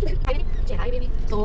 Hi baby. So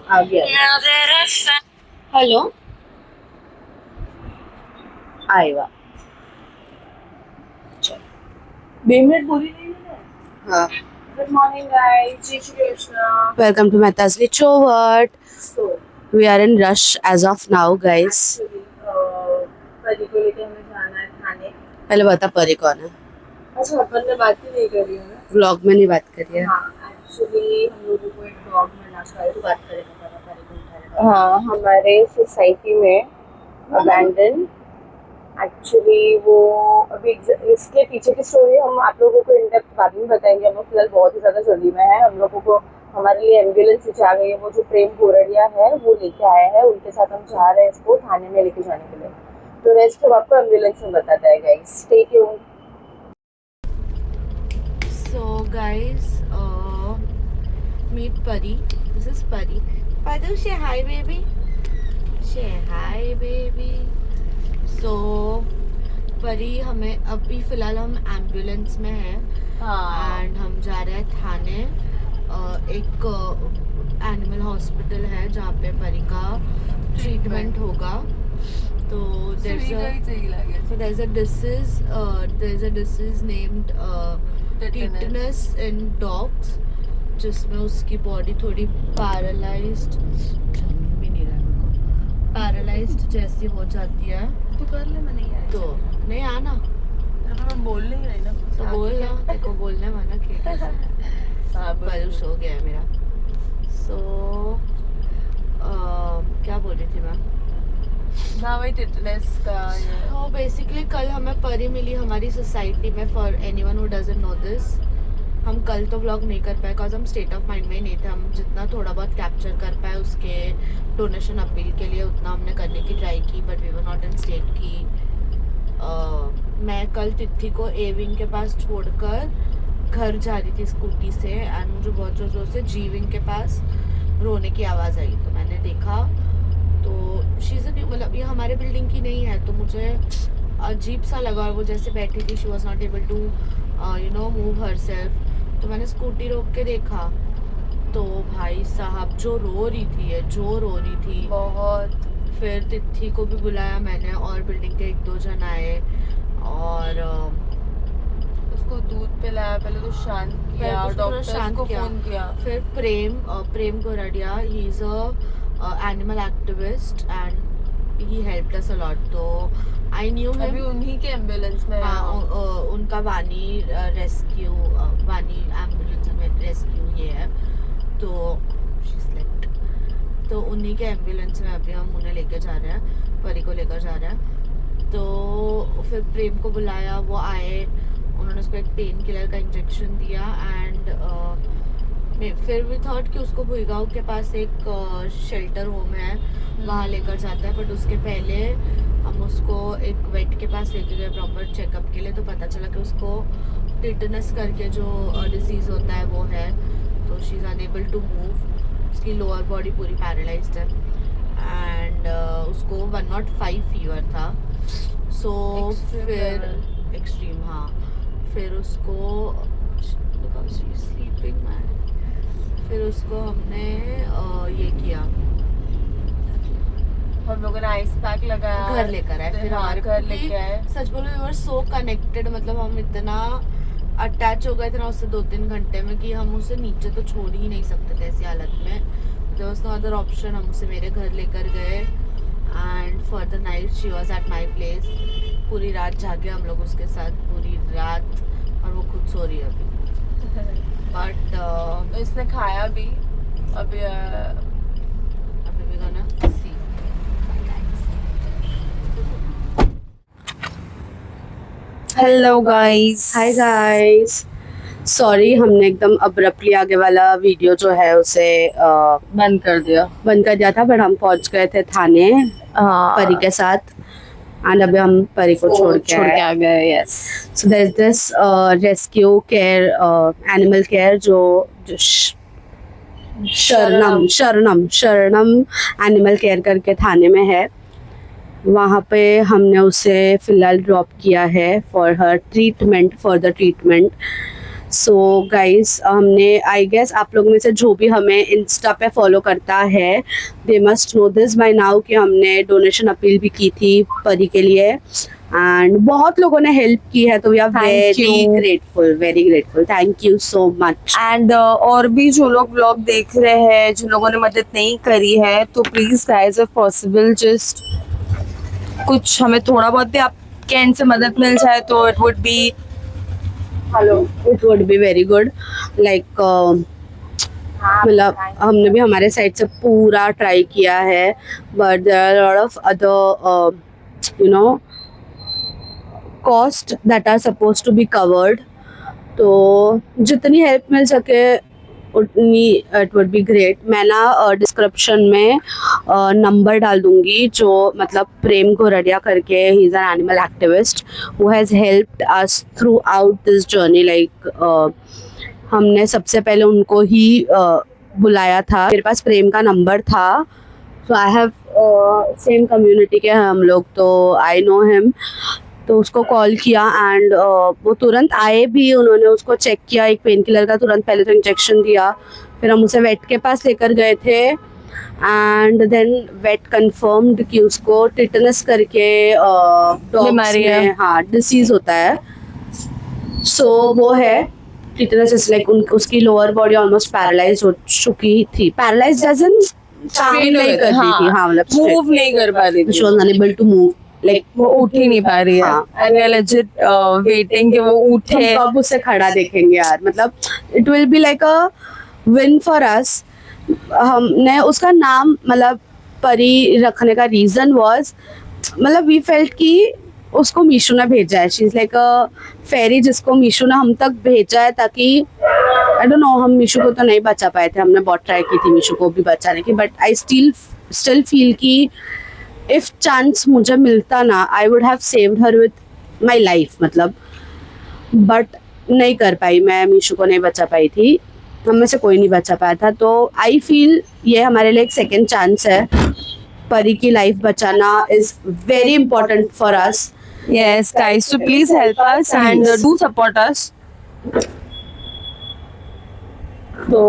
आ गया। Hello आएगा। चल 2 मिनट पूरी नहीं है। हाँ। Good morning guys. Jai Shri Krishna. Welcome to Mehta's Chovat. So we are in rush as of now guys. परी को लेके हमें जाना है थाने। पहले बता परी कौन है? अच्छा अपन ने बात ही नहीं करी है ना। व्लॉग में नहीं बात करी है। हाँ एक्चुअली हम लोगों को एक व्लॉग में ना कर तो बात करेंगे परी को उठाने। हाँ हमारे सोसाइटी में अबैंडन एक्चुअली वो अभी इसके पीछे की स्टोरी हम आप लोगों को इन डेप्थ बाद में बताएंगे। हम लोग फिलहाल बहुत ही ज़्यादा जल्दी में है। हम लोगों को हमारे लिए एम्बुलेंस आ गई है। वो जो प्रेम गोरडिया है वो लेके आया है। उनके साथ हम जा रहे हैं इसको थाने में लेके जाने के लिए। तो रेस्ट हम आपको एम्बुलेंस में बताता है guys. Stay tuned. So guys meet Pari. This is Pari. Padu, say hi baby. Say hi baby. So परी हमें अभी फ़िलहाल हम एम्बुलेंस में हैं एंड हम जा रहे हैं थाने। एक एनिमल हॉस्पिटल है जहाँ पे परी का ट्रीटमेंट होगा। तो there's a disease named tetanus in dogs जिसमें उसकी बॉडी थोड़ी पैरालाइज्ड जैसी हो जाती है। तो कर ले मैं नहीं आई तो नहीं आना। मैं बोल नहीं रही ना तो बोल ना। देखो बोलने मना किया। हाँ बारिश हो गया है मेरा। सो क्या बोल रही थी मैं? ना वही टिटनेस का। तो बेसिकली कल हमें परी मिली हमारी सोसाइटी में। For anyone who doesn't know this हम कल तो व्लॉग नहीं कर पाए बिकॉज हम स्टेट ऑफ माइंड में ही नहीं थे। हम जितना थोड़ा बहुत कैप्चर कर पाए उसके डोनेशन अपील के लिए उतना हमने करने की ट्राई की but we were not in state की। मैं कल तिथि को ए विंग के पास छोड़कर घर जा रही थी स्कूटी से एंड मुझे बहुत ज़ोर ज़ोर से जी विंग के पास रोने की आवाज़ आई। तो मैंने देखा तो शीज़ मतलब ये हमारे बिल्डिंग की नहीं है तो मुझे अजीब सा लगा। और वो जैसे बैठी थी she was not able to move herself. तो मैंने स्कूटी रोक के देखा तो भाई साहब जो रो रही थी बहुत। फिर तिथि को भी बुलाया मैंने और बिल्डिंग के 1-2 जन आए और उसको दूध पिलाया। पहले तो शांत किया और डॉक्टर को फोन किया। फिर Prem Gordia he is a animal activist and he helped us a lot. तो आई न्यू हिम। अभी उन्हीं के एम्बुलेंस में उनका वानी एम्बुलेंस में रेस्क्यू ये है तो तो उन्हीं के एम्बुलेंस में अभी हम उन्हें लेकर जा रहे हैं। परी को लेकर जा रहे हैं। तो फिर प्रेम को बुलाया वो आए। उन्होंने उसको एक पेन किलर का इंजेक्शन दिया एंड फिर भी थॉट कि उसको भुईगांव के पास एक शेल्टर होम है वहाँ लेकर जाता है। बट उसके पहले हम उसको एक वेट के पास लेके गए प्रॉपर चेकअप के लिए। तो पता चला कि उसको टिटनस करके जो डिजीज़ होता है वो है। तो she is unable to move. उसकी लोअर बॉडी पूरी पैरालाइज्ड है एंड उसको 105 फीवर था। सो फिर एक्सट्रीम हाँ फिर उसको स्लीपिंग मैन। फिर उसको हमने ये किया हम लोगों ने आइस पैक लगाया घर लेकर आए। फिर हमारे घर लेके आए। सच बोलो वी वर सो कनेक्टेड मतलब हम इतना अटैच हो गए थे ना उससे 2-3 घंटे में कि हम उसे नीचे तो छोड़ ही नहीं सकते थे ऐसी हालत में। There was no other option. हम उसे मेरे घर लेकर गए and for the night she was at my place. पूरी रात जागे हम लोग उसके साथ पूरी रात और वो खुद सो रही है अभी। बट इसने खाया भी अभी भी गाना सी। Hello guys. Hi guys sorry हमने एकदम अब्रप्टली आगे वाला वीडियो जो है उसे बंद कर दिया था बट हम पहुंच गए थे थाने परी के साथ एंड अभी हम परी को छोड़ के आ गए। Yes so there is this rescue care animal care जो शरणम एनिमल केयर करके थाने में है। वहाँ पे हमने उसे फ़िलहाल ड्रॉप किया है for her treatment, further treatment. So guys, हमने आई गेस आप लोगों में से जो भी हमें इंस्टा पे फॉलो करता है they must know this by now कि हमने डोनेशन अपील भी की थी परी के लिए एंड बहुत लोगों ने हेल्प की है, तो we are Thank very grateful, thank you so much. And और भी जो लोग व्लॉग देख रहे हैं, जिन लोगों ने मदद नहीं करी है, तो please guys if possible just कुछ हमें थोड़ा बहुत भी आपके एंड से मदद मिल जाए तो it would be it would be very good. Like मतलब हमने भी हमारे साइड से पूरा ट्राई किया है, but there are lot of other you know cost that are suppose to be covered. तो जितनी हेल्प मिल सके उतनी इट वुड बी ग्रेट। मैं ना डिस्क्रिप्शन में नंबर डाल दूंगी, जो मतलब प्रेम गोरडिया करके, he is an animal activist who has helped us through out this journey. Like हमने सबसे पहले उनको ही बुलाया था, मेरे पास प्रेम का नंबर था, तो आई हैव सेम कम्युनिटी के हैं हम लोग, तो आई नो हिम। तो उसको कॉल किया एंड वो तुरंत आए भी, उन्होंने उसको चेक किया, एक पेन किलर का तुरंत पहले तो इंजेक्शन दिया, फिर हम उसे वेट के पास लेकर गए थे एंड देन वेट कंफर्म्ड कि उसको टिटनस करके डॉग्स बीमारी है। में हाँ डिसीज होता है। सो वो है टिटनस, इज लाइक उसकी लोअर बॉडी ऑलमोस्ट पैरालाइज हो चुकी थी, पैरालाइज डजन काम नहीं करती थी, हाँ मतलब मूव नहीं कर पा रही she was unable to move, like वो उठ ही नहीं पा रही है हाँ। And we are legit waiting कि वो उठे। हम कब उसे खड़ा देखेंगे यार, मतलब it will be like a win for us. हमने उसका नाम मतलब परी रखने का रीजन वाज, मतलब वी फेल्ट कि उसको मीशू ने भेजा है, शी इज लाइक अ फेरी जिसको मीशू ने हम तक भेजा है, ताकि आई डोंट नो, हम मीशू को तो नहीं बचा पाए थे, हमने बहुत ट्राई की थी मीशू को भी बचाने की, बट आई स्टिल फील कि इफ चांस मुझे मिलता ना, I would have saved her with my life, मतलब बट नहीं कर पाई, मैं मीशू को नहीं बचा पाई थी, हम में से कोई नहीं बचा पाया था। तो आई फील ये हमारे लिए एक सेकेंड चांस है, परी की लाइफ बचाना is very important for us. Yes, guys, so please help us and do support us. तो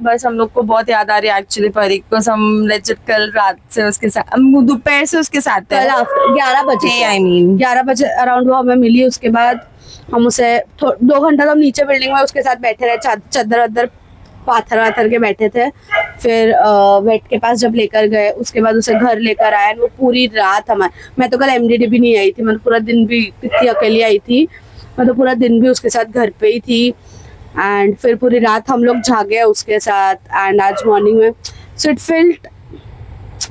बस हम लोग को बहुत याद आ रही है एक्चुअली परी को, हम लेजिट कल रात से उसके साथ, हम दोपहर से उसके साथ कल आफ्टर 11 बजे, आई मीन 11 बजे अराउंड वो हमें मिली। उसके बाद हम उसे 2 घंटा तो हम नीचे बिल्डिंग में उसके साथ बैठे रहे, चादर वादर पाथर वाथर के बैठे थे। फिर वेट के पास जब लेकर गए, उसके बाद उसे घर लेकर आए, वो पूरी रात मैं तो कल एमडीडी भी नहीं आई थी, मैं पूरा दिन भी कितनी अकेली आई थी, मैं तो पूरा दिन भी उसके साथ घर पे ही थी एंड फिर पूरी रात हम लोग जागे उसके साथ एंड आज मॉर्निंग में। सो इट फेल्ट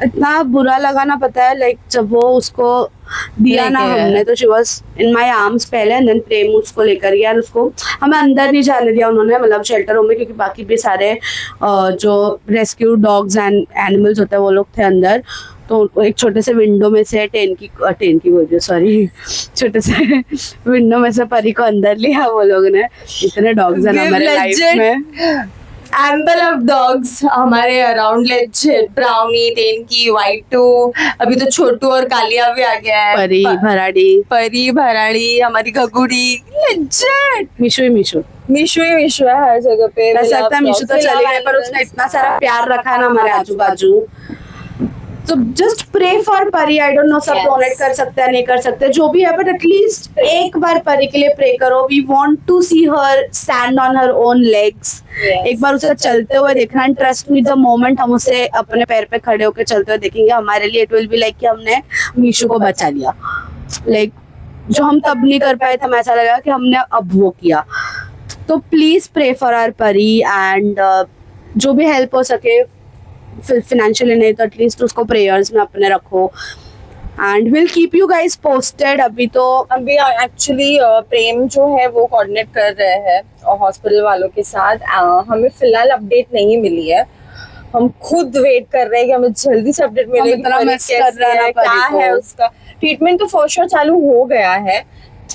इतना बुरा लगा ना, पता है, लाइक जब वो उसको दिया ना हमने, तो she was in my arms पहले एंड देन प्रेम उसको लेकर गया, उसको हमें अंदर नहीं जाने दिया उन्होंने, मतलब शेल्टर रूम में, क्योंकि बाकी भी सारे जो रेस्क्यू डॉग्स एंड एनिमल्स होते हैं वो लोग थे अंदर। तो एक छोटे से विंडो में से टेन की बोल रही, सॉरी, छोटे से विंडो में से परी को अंदर लिया वो लोग ने। इतने डॉग्स हैं हमारे लाइफ में, एम्बल ऑफ डॉग्स हमारे अराउंड, लेजिट ब्राउनी, टेनकी, वाइटू, अभी तो छोटू और कालिया भी आ गया है, परी भराड़ी, हमारी घगुड़ी, लेजिट मिशू ही मिशू है हर जगह पे। ऐसा लगता है मिशू तो चली गई, पर उसने इतना सारा प्यार रखा है ना हमारे आजू बाजू। तो जस्ट प्रे फॉर परी, आई डोंट नो सब डोनेट कर सकते हैं नहीं कर सकते जो भी है, बट एटलीस्ट एक बार परी के लिए प्रे करो। We want to see her stand on her own legs, एक बार उसे चलते हुए देखना। And trust me, the moment हम उसे अपने पैर पे खड़े होकर चलते हुए देखेंगे, हमारे लिए इट विल बी लाइक कि हमने मीशू को बचा लिया। लाइक जो हम तब नहीं कर पाए थे, हमें ऐसा लगा कि हमने अब वो किया। तो प्लीज प्रे फॉर आवर परी एंड जो भी हेल्प हो सके, फाइनेंशियली नहीं तो एटलीस्ट उसको प्रेयर्स में अपने रखो and will keep you guys posted. अभी एक्चुअली प्रेम जो है वो कोऑर्डिनेट कर रहे हैं हॉस्पिटल वालों के साथ। हमें फिलहाल अपडेट नहीं मिली है, हम खुद वेट कर रहे हैं कि हमें जल्दी से अपडेट मिले, क्या है उसका ट्रीटमेंट। तो फॉर श्योर चालू हो गया है,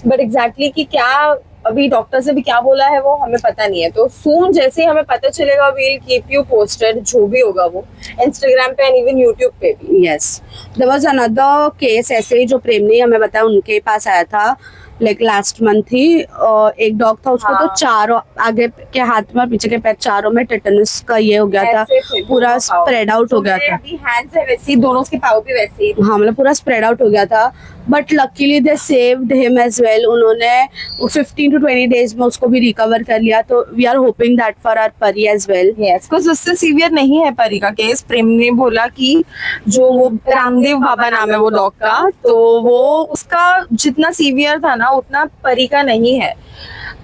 बट एग्जैक्टली कि क्या अभी डॉक्टर से भी क्या बोला है वो हमें पता नहीं है, तो सून जैसे ही हमें पता चलेगा वील कीप यू पोस्टेड, जो भी होगा वो इंस्टाग्राम पे एंड इवन यूट्यूब पे भी। Yes, there was another case ऐसे ही जो प्रेम ने हमें बताया, उनके पास आया था लाइक लास्ट मंथ ही। एक डॉग था, उसको तो हाँ। चारों आगे के हाथ में और पीछे के पैर चारों में टेटनस का ये हो गया था, ऐसे थे पूरा दोनों पाँव। स्प्रेड आउट हो गया जो मेरे था। अभी हैंड्स है वैसे ही दोनों उसके पाँव भी वैसे ही। हाँ, मतलब पूरा स्प्रेड आउट हो गया था, but luckily they saved him as well. उन्होंने 15 to 20 डेज में उसको भी रिकवर कर लिया, तो we are hoping that for our Pari as well. Yes, कुछ उससे सीवियर नहीं है परी का केस। प्रेम ने बोला कि जो वो रामदेव बाबा नाम है वो डॉग का, तो वो उसका जितना सीवियर था ना उतना परी का नहीं है।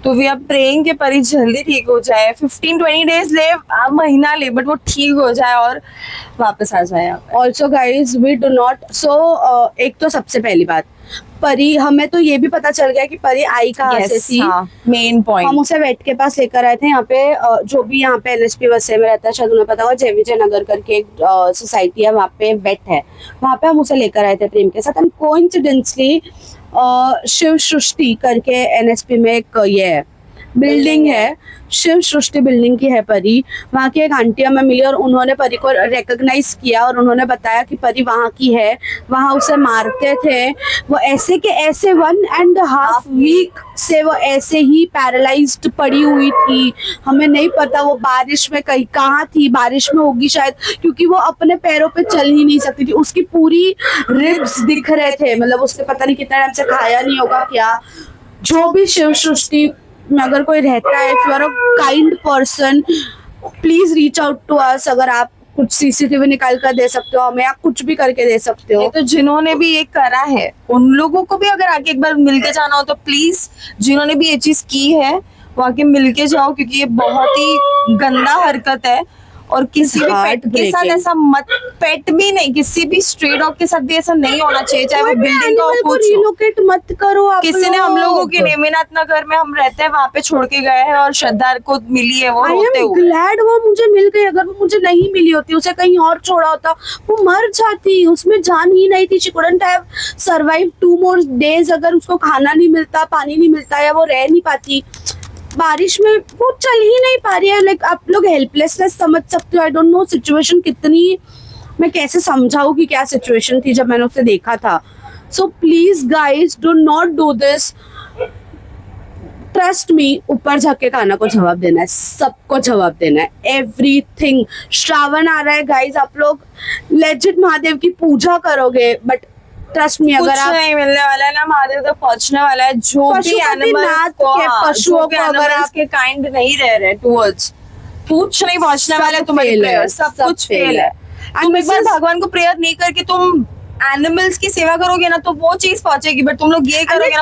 तो वी आर प्रेइंग कि परी जल्दी ठीक हो जाए। 15-20 डेज ले, महीना ले, बट वो ठीक हो जाए और वापस आ जाए यहाँ पे। Also guys we do not एक तो सबसे पहली बात, परी, हमें तो ये भी पता चल गया कि परी आई कहाँ से थी। मेन पॉइंट, हम उसे वेट के पास लेकर आए थे यहाँ पे, जो भी यहाँ पे एनएसपी वसे में रहता है, शायद उन्हें पता होगा, जय विजय नगर करके एक सोसाइटी है, वहाँ पे वेट है, वहाँ पे हम उसे लेकर आए थे प्रेम के साथ। एंड कोइंसिडेंटली शिव सृष्टि करके एनएसपी में एक ये है, बिल्डिंग है, शिव सृष्टि बिल्डिंग की है परी। वहाँ की एक आंटी हमें मिली और उन्होंने परी को रिकॉग्नाइज किया और उन्होंने बताया कि परी वहाँ की है, वहाँ उसे मारते थे वो ऐसे के ऐसे। 1.5 वीक से वो ऐसे ही पैरालाइज्ड पड़ी हुई थी। हमें नहीं पता वो बारिश में कहीं कहाँ थी, बारिश में होगी शायद, क्योंकि वो अपने पैरों पे चल ही नहीं सकती थी। उसकी पूरी रिब्स दिख रहे थे, मतलब उसने पता नहीं कितना टाइम से खाया नहीं होगा क्या। जो भी शिव सृष्टि में अगर कोई रहता है, if you are a kind person, please reach out to us. अगर आप कुछ सीसीटीवी निकाल कर दे सकते हो हमें, या कुछ भी करके दे सकते हो। तो जिन्होंने भी ये करा है उन लोगों को भी अगर आके एक बार मिलके जाना हो तो प्लीज, जिन्होंने भी ये चीज की है वो आके मिलके जाओ, क्योंकि ये बहुत ही गंदा हरकत है। और किसी भी पेट के साथ ऐसा मत, पेट भी नहीं, किसी भी स्ट्रे डॉग के साथ भी ऐसा नहीं होना चाहिए, चाहे वो बिल्डिंग का हो, कुछ हो। रिलोकेट मत करो आप किसी ने हम लोगों के नेमिनाथ नगर में हम रहते हैं वहाँ पे छोड़ के गए हैं और श्रद्धा को मिली है, वो आई रोते एम हुए। ग्लैड वो मुझे मिल गई। अगर वो मुझे नहीं मिली होती, उसे कहीं और छोड़ा होता, वो मर जाती, उसमें जान ही नहीं थी। She couldn't have survive 2 more days। अगर उसको खाना नहीं मिलता, पानी नहीं मिलता, या वो रह नहीं पाती बारिश में, वो चल ही नहीं पा रही है। लाइक आप लोग हेल्पलेसनेस समझ सकते हो। आई डोंट नो सिचुएशन कितनी, मैं कैसे समझाऊं कि क्या सिचुएशन थी जब मैंने उसे देखा था। So please guys do not do this. Trust me, ऊपर जाके खाना को जवाब देना है, सबको जवाब देना है, एवरीथिंग। श्रावण आ रहा है गाइज, आप लोग लेजिट महादेव की पूजा करोगे, बट ट्रस्ट मी, अगर आप नहीं मिलने वाला है ना, महादेव तक पहुंचने वाला है। जो भी पशुपतिनाथ एनिमल्स को, के पशुओं को अगर आप के काइंड नहीं रह रहे टुवर्ड्स, कुछ नहीं पहुंचने वाला है तुम्हारी प्रेयर, सब कुछ फेल है। तुम एक बार भगवान को प्रेयर नहीं करके तुम एनिमल्स की सेवा करोगे ना तो वो चीज पहुंचेगी, बट तुम लोग ये करोगे ना,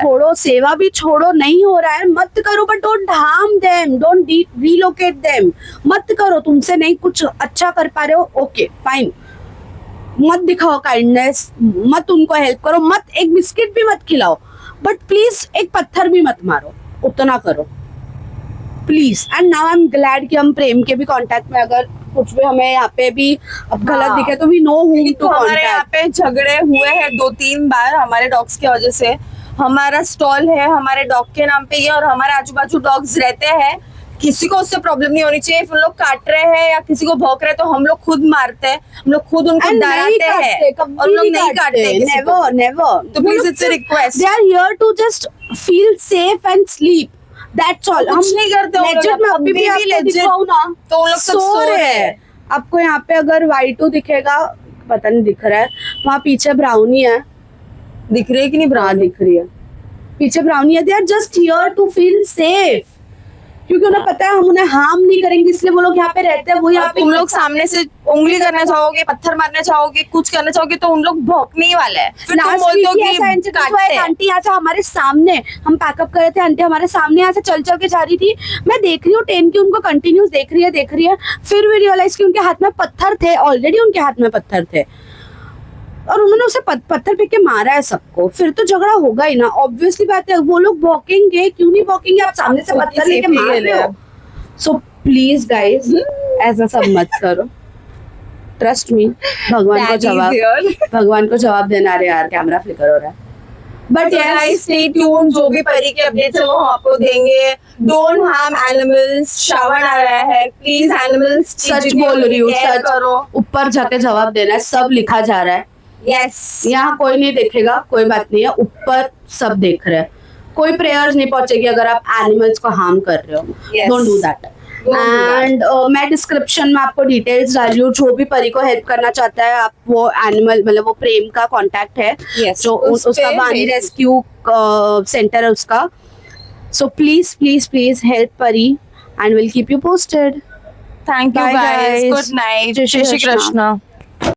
छोड़ो सेवा भी छोड़ो, नहीं हो रहा है मत करो, but don't harm them, don't relocate them, मत करो। तुमसे नहीं कुछ अच्छा कर पा रहे हो, ओके फाइन, मत दिखाओ काइंडनेस, मत उनको हेल्प करो, मत एक बिस्किट भी मत खिलाओ, बट प्लीज एक पत्थर भी मत मारो, उतना करो please. And now I am glad कि हम प्रेम के भी कांटेक्ट में, अगर कुछ भी हमें यहाँ पे भी अब गलत दिखे तो वी नो हूम टू हमारे यहाँ कांटेक्ट। पे झगड़े हुए हैं 2-3 बार हमारे डॉग्स की वजह से। हमारा स्टॉल है हमारे डॉग के नाम पे ही है और हमारे आजू बाजू डॉग्स रहते हैं, किसी को उससे प्रॉब्लम नहीं होनी चाहिए। उन लोग काट रहे हैं या किसी को भौंक रहे हैं तो हम लोग खुद मारते हैं, हम लोग खुद उनको डराते हैं और लोग नहीं काटते किसी को। Never never. तो please it's a request, they are here to just feel safe and sleep, that's all. हम कुछ नहीं करते वो legit लोग, में अभी भी आपको legit दिखाऊं ना, तो वो लोग सब सो रहे हैं। आपको यहाँ पे अगर वाइटो दिखेगा, पता नहीं दिख रहा है, वहाँ पीछे ब्राउनी है, दिख रही है कि नहीं? हाँ दिख रही है, पीछे ब्राउनी है। They are just here to feel safe, क्योंकि उन्हें पता है हम उन्हें हार्म नहीं करेंगे, इसलिए वो लोग यहाँ पे रहते हैं। वो यहाँ पे तुम लोग सामने से उंगली करना चाहोगे, पत्थर मारना चाहोगे, कुछ करना चाहोगे तो उन लोग भौंकने ही वाले हैं। फिर तुम बोलते हो कि काटते हैं। आंटी यहाँ से हमारे सामने, हम पैकअप कर रहे थे, आंटी हमारे सामने यहाँ से चल चल के जा रही थी, मैं देख रही हूँ टेन की उनको कंटिन्यूस देख रही है। फिर भी रियलाइज कि उनके हाथ में पत्थर थे, ऑलरेडी उनके हाथ में पत्थर थे और उन्होंने उसे पत्थर फेंक के मारा है सबको। फिर तो झगड़ा होगा ही ना, ऑब्वियसली बात है। वो लोग भौंकेंगे, क्यों नहीं भौंकेंगे? आप सामने से पत्थर लेके मार रहे हो। सो प्लीज गाइज ऐसा सब मत करो, ट्रस्ट मी। भगवान को जवाब देना। अरे यार कैमरा फ्लिकर हो रहा है। But So yes, guys, stay tuned. जो भी परी के अपडेट्स है वो हम आपको देंगे. Don't harm animals. श्रावण आ रहा है. Please animals. सच बोल रही हूँ, care सच. करो. ऊपर जाके जवाब देना है, सब लिखा जा रहा है. Yes. यहाँ कोई नहीं देखेगा, कोई बात नहीं है, ऊपर सब देख रहे हैं. कोई प्रेयर्स नहीं पहुंचेगी अगर आप एनिमल्स को हार्म कर रहे हो. Yes. Don't do that. And मैं डिस्क्रिप्शन में आपको डिटेल्स डाली हूँ. जो भी परी को हेल्प करना चाहता है, आप वो एनिमल मतलब वो प्रेम का कांटेक्ट है. Yes. जो उस उसका पे बानी भेज रेस्क्यू सेंटर है उसका. So please please please help Pari and will keep you posted. Thank you Bye, guys. guys. Good night. Jai Shri Jai Shri Krishna. Krishna.